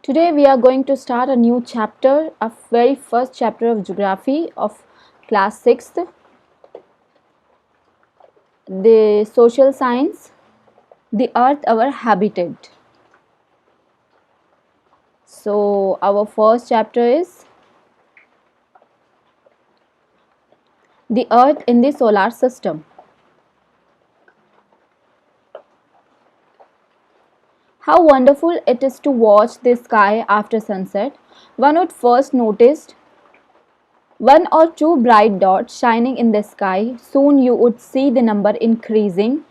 Today we are going to start a new chapter, a very first chapter of geography of class 6th, the social science, the earth our habitat. So our first chapter is the earth in the solar system. How wonderful it is to watch the sky after sunset. One would first notice one or two bright dots shining in the sky. Soon you would see the number increasing.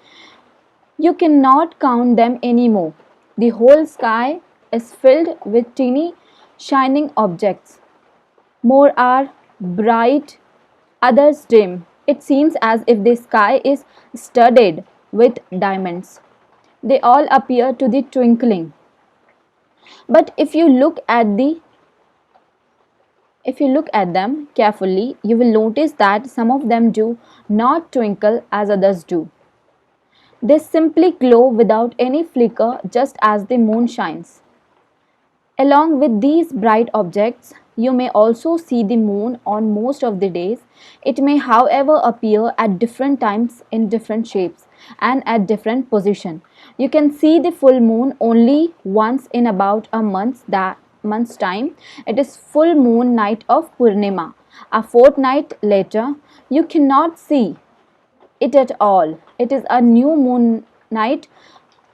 You cannot count them anymore. The whole sky is filled with teeny shining objects. More are bright, others dim. It seems as if the sky is studded with diamonds. They all appear to the twinkling. But if you look at them carefully, you will notice that some of them do not twinkle as others do. They simply glow without any flicker, just as the moon shines. Along with these bright objects, you may also see the moon on most of the days. It may, however, appear at different times in different shapes and at different positions. You can see the full moon only once in about a month's time. It is full moon night of Purnima. A fortnight later, you cannot see it at all. It is a new moon night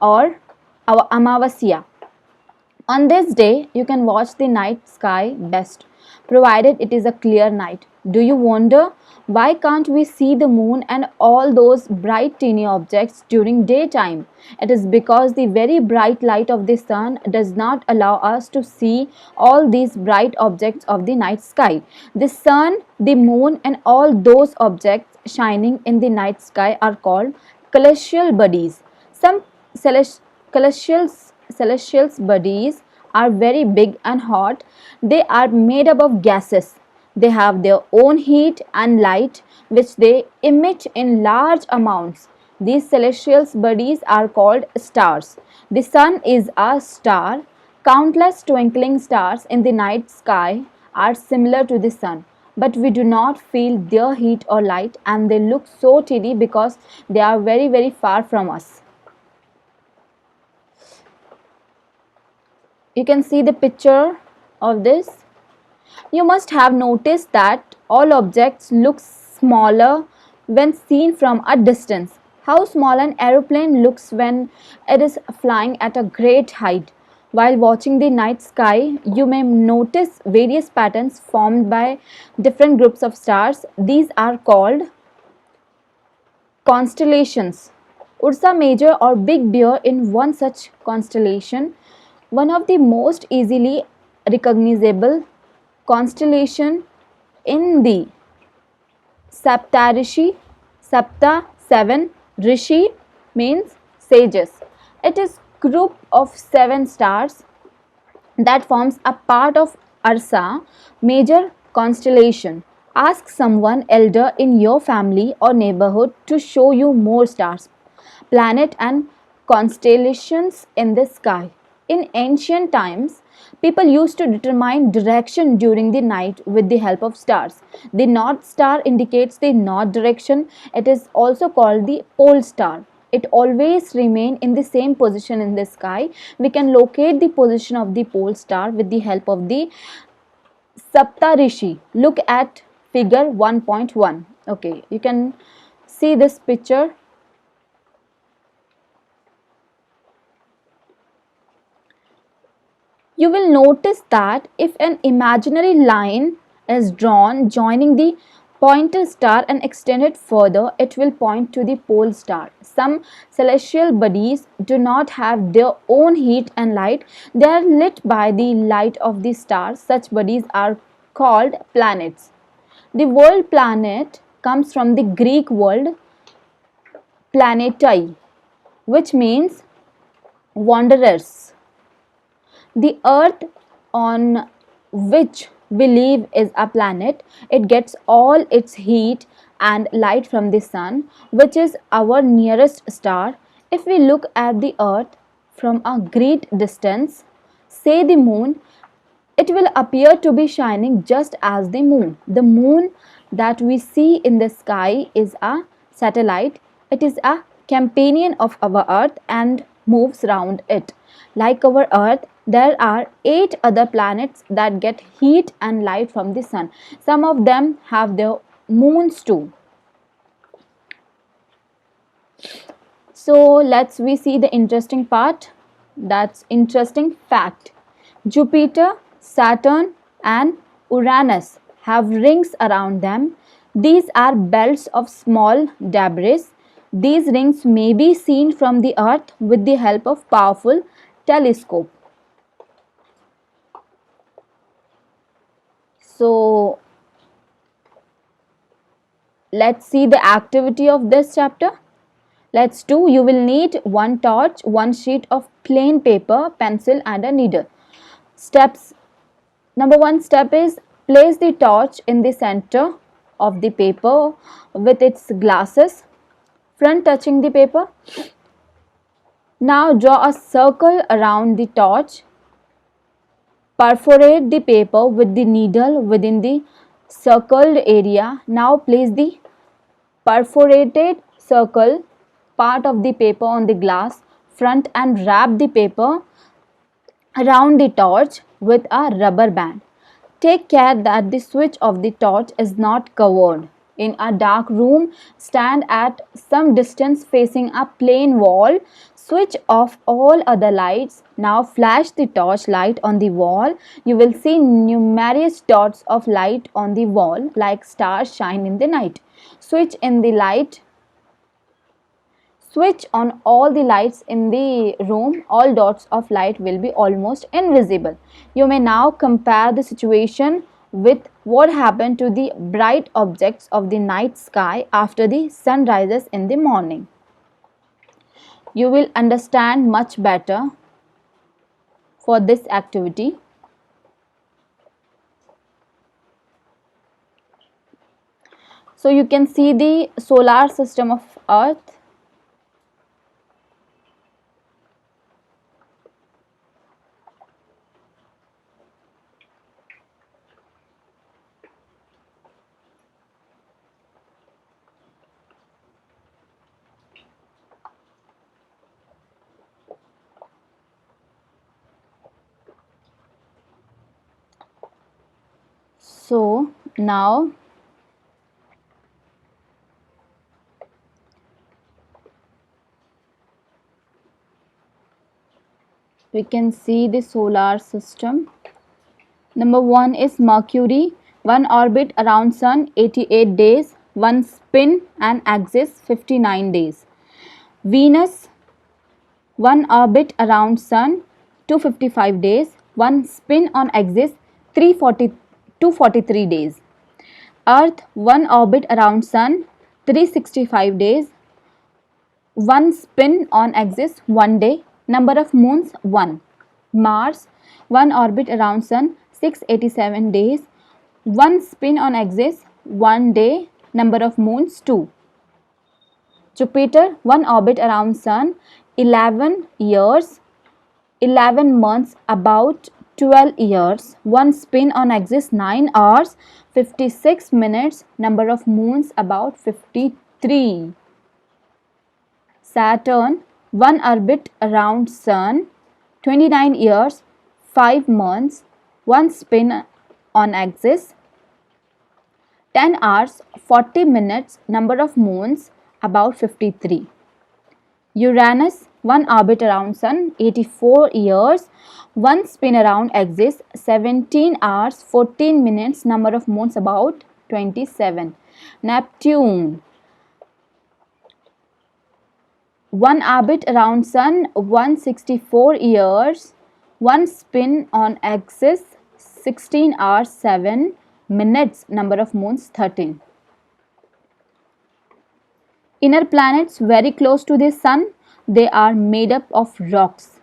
or our Amavasya. On this day, you can watch the night sky best, provided it is a clear night. Do you wonder why can't we see the moon and all those bright teeny objects during daytime? It is because the very bright light of the sun does not allow us to see all these bright objects of the night sky. The sun, the moon, and all those objects shining in the night sky are called celestial bodies. Some celestial bodies are very big and hot. They are made up of gases. They have their own heat and light which they emit in large amounts. These celestial bodies are called stars. The sun is a star. Countless twinkling stars in the night sky are similar to the sun, but we do not feel their heat or light, and they look so teeny because they are very far from us. You can see the picture of this. You must have noticed that all objects look smaller when seen from a distance. How small an aeroplane looks when it is flying at a great height. While watching the night sky, you may notice various patterns formed by different groups of stars. These are called constellations. Ursa Major or Big Bear in one such constellation. One of the most easily recognizable constellation in the Saptarishi. Sapta 7 Rishi means sages. It is group of 7 stars that forms a part of Ursa Major constellation. Ask someone elder in your family or neighborhood to show you more stars, planets and constellations in the sky. In ancient times, people used to determine direction during the night with the help of stars. The North Star indicates the north direction. It is also called the pole star. It always remains in the same position in the sky. We can locate the position of the pole star with the help of the Saptarishi. Look at figure 1.1. Okay, you can see this picture. You will notice that if an imaginary line is drawn joining the pointer star and extended further, it will point to the pole star. Some celestial bodies do not have their own heat and light. They are lit by the light of the stars. Such bodies are called planets. The word planet comes from the Greek word planetai, which means wanderers. The earth on which we live is a planet. It gets all its heat and light from the sun, which is our nearest star. If we look at the earth from a great distance, Say the moon, it will appear to be shining just as the moon. The moon that we see in the sky is a satellite. It is a companion of our earth and moves around it. Like our earth, there are 8 other planets that get heat and light from the sun. Some of them have their moons too. So let's we see the interesting part. That's interesting fact. Jupiter, Saturn and Uranus have rings around them. These are belts of small debris. These rings may be seen from the earth with the help of powerful telescope. So let's see the activity of this chapter. Let's do. You will need one torch, one sheet of plain paper, pencil and a needle. Steps. Number 1 step is place the torch in the center of the paper with its glasses, front touching the paper. Now draw a circle around the torch. Perforate the paper with the needle within the circled area. Now place the perforated circle part of the paper on the glass front and wrap the paper around the torch with a rubber band. Take care that the switch of the torch is not covered. In a dark room, stand at some distance facing a plain wall. Switch off all other lights. Now flash the torch light on the wall. You will see numerous dots of light on the wall like stars shine in the night. Switch on all the lights in the room. All dots of light will be almost invisible. You may now compare the situation with what happened to the bright objects of the night sky after the sun rises in the morning. You will understand much better for this activity. So you can see the solar system of Earth. So now we can see the solar system. Number 1 is Mercury, one orbit around Sun 88 days, one spin and axis 59 days. Venus, one orbit around Sun 255 days, one spin on axis 243 days. Earth, one orbit around Sun 365 days, one spin on axis 1 day. Number of moons 1. Mars, one orbit around Sun 687 days, one spin on axis 1 day. Number of moons 2. Jupiter, one orbit around Sun 11 years, 11 months, about 12 years, one spin on axis 9 hours 56 minutes. Number of moons about 53. Saturn, one orbit around Sun 29 years 5 months, one spin on axis 10 hours 40 minutes. Number of moons about 53. Uranus, one orbit around Sun 84 years, one spin around axis 17 hours 14 minutes. Number of moons about 27. Neptune, one orbit around Sun 164 years, one spin on axis 16 hours 7 minutes. Number of moons 13. Inner planets very close to the Sun, they are made up of rocks.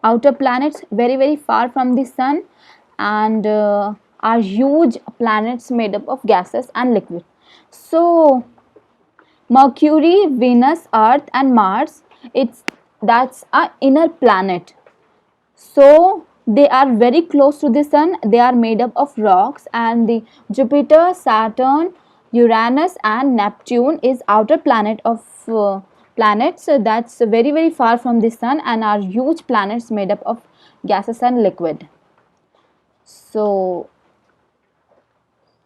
Outer planets very far from the Sun and are huge planets made up of gases and liquid. So Mercury, Venus, Earth and Mars, that's a inner planet. So They are very close to the sun. They are made up of rocks, and the Jupiter, Saturn, Uranus and Neptune is outer planet of planets that's very far from the sun and are huge planets made up of gases and liquid. So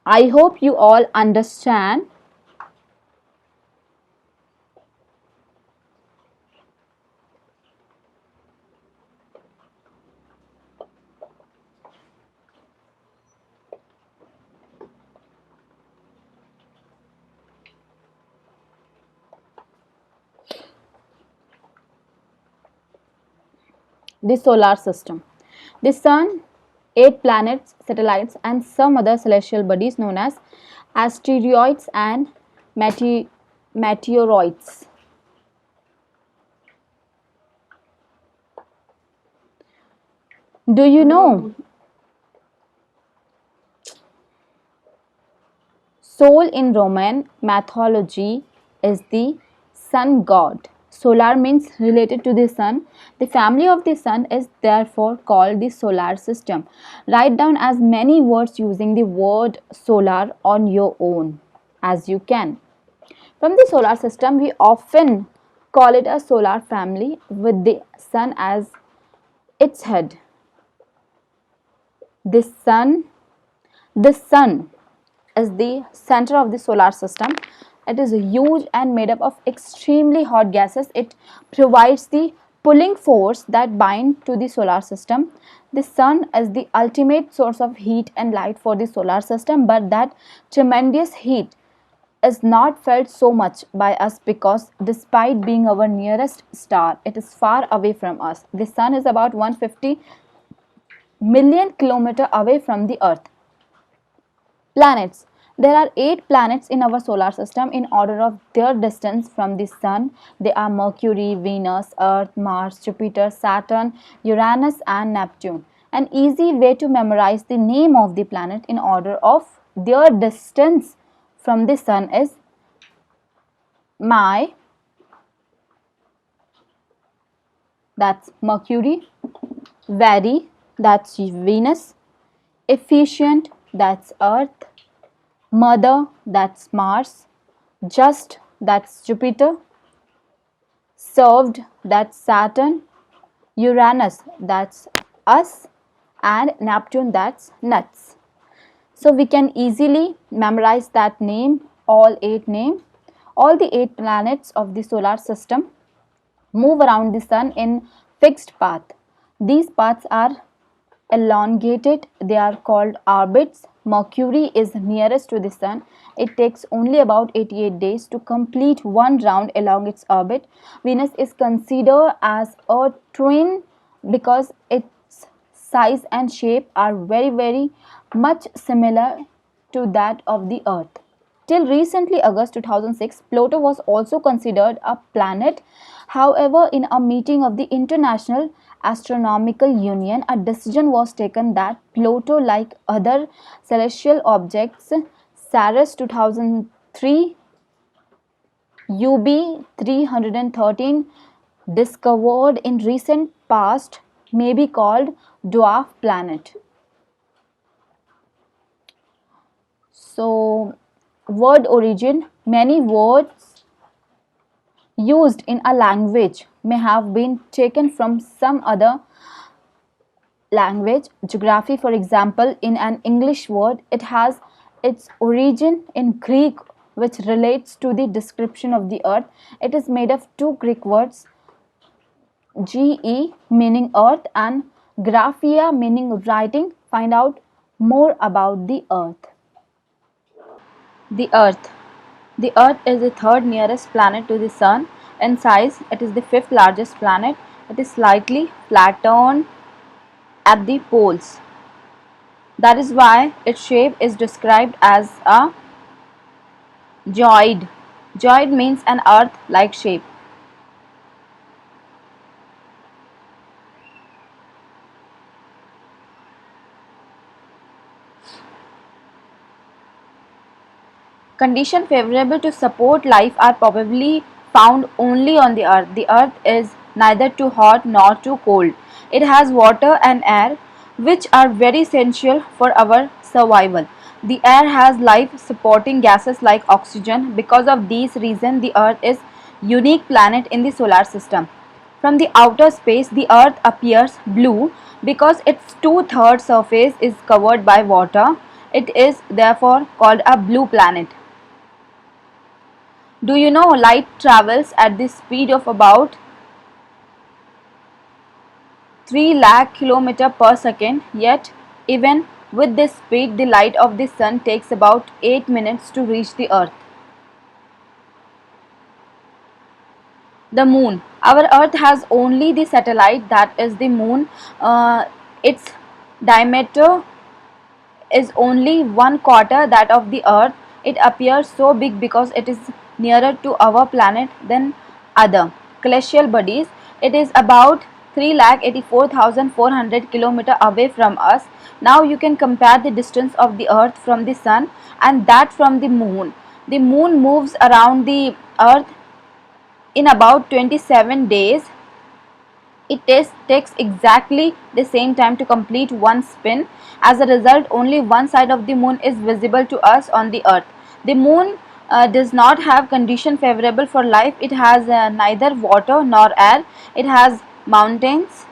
I hope you all understand. The solar system. The sun, 8 planets, satellites, and some other celestial bodies known as asteroids and meteoroids. Do you know Sol in Roman mythology is the sun god. Solar means related to the sun. The family of the sun is therefore called the solar system. Write down as many words using the word solar on your own as you can. From the solar system, we often call it a solar family with the sun as its head. The sun, the sun is the center of the solar system. It is huge and made up of extremely hot gases. It provides the pulling force that bind to the solar system. The sun is the ultimate source of heat and light for the solar system, but that tremendous heat is not felt so much by us because despite being our nearest star, it is far away from us. The sun is about 150 million kilometers away from the earth. Planets. There are 8 planets in our solar system in order of their distance from the sun. They are Mercury, Venus, Earth, Mars, Jupiter, Saturn, Uranus and Neptune. An easy way to memorize the name of the planet in order of their distance from the sun is my, that's Mercury, Very, that's Venus, Efficient, that's Earth, Mother, that's Mars, Just, that's Jupiter, Served, that's Saturn, Uranus, that's us, and Neptune, that's nuts. So we can easily memorize that name, all 8 names. All the 8 planets of the solar system move around the sun in fixed path. These paths are elongated, they are called orbits. Mercury is nearest to the sun. It takes only about 88 days to complete one round along its orbit. Venus is considered as a twin because its size and shape are very much similar to that of the earth. Till recently, August 2006, Pluto was also considered a planet. However, in a meeting of the International Astronomical Union, a decision was taken that Pluto, like other celestial objects, Ceres 2003 UB 313 discovered in recent past, may be called dwarf planet. So, word origin. Many words used in a language may have been taken from some other language. Geography, for example, in an English word, it has its origin in Greek, which relates to the description of the earth. It is made of two Greek words, ge meaning earth and graphia meaning writing. Find out more about the earth. The earth. The earth is the third nearest planet to the sun. In size, it is the fifth largest planet. It is slightly flattened at the poles. That is why its shape is described as a geoid. Geoid means an earth-like shape. Conditions favorable to support life are probably found only on the earth. The earth is neither too hot nor too cold. It has water and air. which are very essential for our survival. The air has life supporting gases like oxygen. Because of these reasons, the Earth is unique planet in the solar system. From the outer space, the Earth appears blue because its two-thirds surface is covered by water. It is therefore called a blue planet. Do you know light travels at the speed of about 3 lakh km per second, yet even with this speed the light of the sun takes about 8 minutes to reach the earth. The moon. Our earth has only the satellite, that is the moon. Its diameter is only one quarter that of the earth. It appears so big because it is nearer to our planet than other celestial bodies. It is about 3,84,400 km away from us. Now you can compare the distance of the earth from the sun and that from the moon. The moon moves around the earth in about 27 days. Takes exactly the same time to complete one spin. As a result, only one side of the moon is visible to us on the earth. The moon does not have condition favorable for life. It has neither water nor air. It has mountains.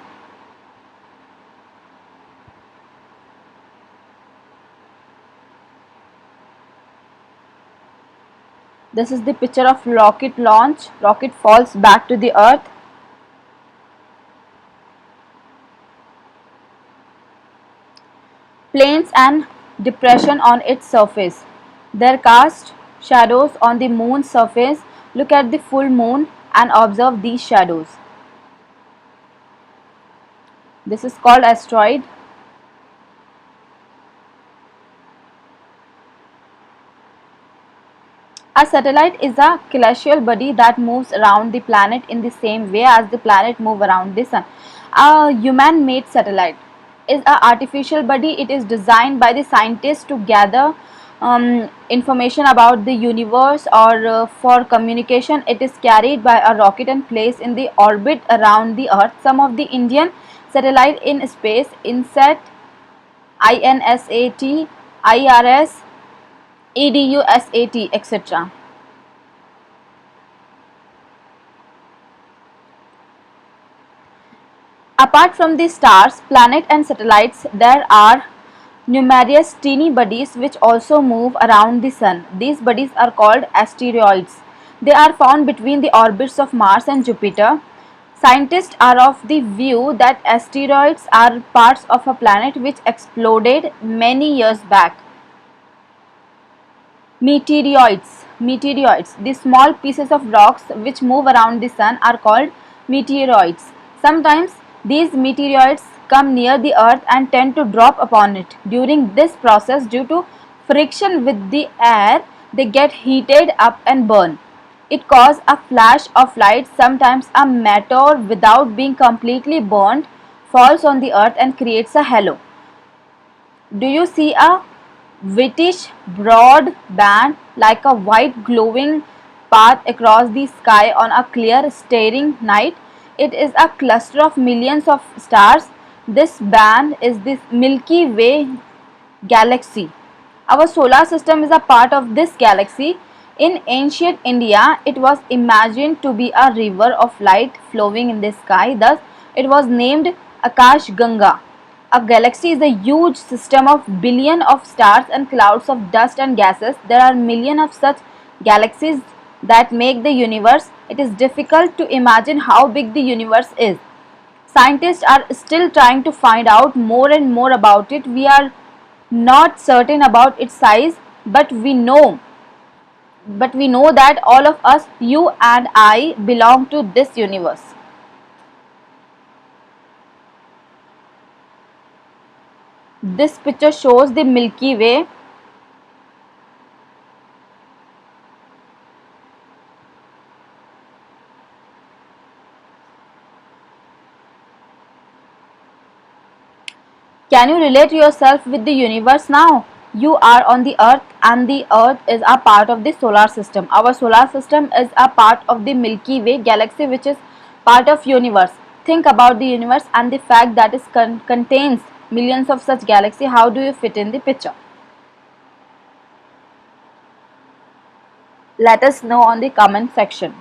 This is the picture of rocket launch. Rocket falls back to the earth. Plains and depression on its surface. They cast shadows on the moon's surface. Look at the full moon and observe these shadows. This is called asteroid. A satellite is a celestial body that moves around the planet in the same way as the planet moves around the sun. A human-made satellite is an artificial body. It is designed by the scientists to gather information about the universe or for communication. It is carried by a rocket and placed in the orbit around the earth. Some of the Indian satellite in space: INSAT, INSAT, IRS, EDUSAT, etc. Apart from the stars, planets and satellites, there are numerous teeny bodies which also move around the sun. These bodies are called asteroids. They are found between the orbits of Mars and Jupiter. Scientists are of the view that asteroids are parts of a planet which exploded many years back. Meteoroids. The small pieces of rocks which move around the sun are called meteoroids. Sometimes these meteoroids come near the earth and tend to drop upon it. During this process, due to friction with the air, they get heated up and burn. It causes a flash of light. Sometimes a meteor, without being completely burnt, falls on the earth and creates a halo. Do you see a whitish broad band like a white glowing path across the sky on a clear staring night? It is a cluster of millions of stars. This band is the Milky Way galaxy. Our solar system is a part of this galaxy. In ancient India, it was imagined to be a river of light flowing in the sky. Thus, it was named Akash Ganga. A galaxy is a huge system of billions of stars and clouds of dust and gases. There are millions of such galaxies that make the universe. It is difficult to imagine how big the universe is. Scientists are still trying to find out more and more about it. We are not certain about its size, but we know that all of us, you and I, belong to this universe. This picture shows the Milky Way. Can you relate yourself with the universe now? You are on the earth and the earth is a part of the solar system. Our solar system is a part of the Milky Way galaxy, which is part of universe. Think about the universe and the fact that it contains millions of such galaxies, how do you fit in the picture? Let us know on the comment section.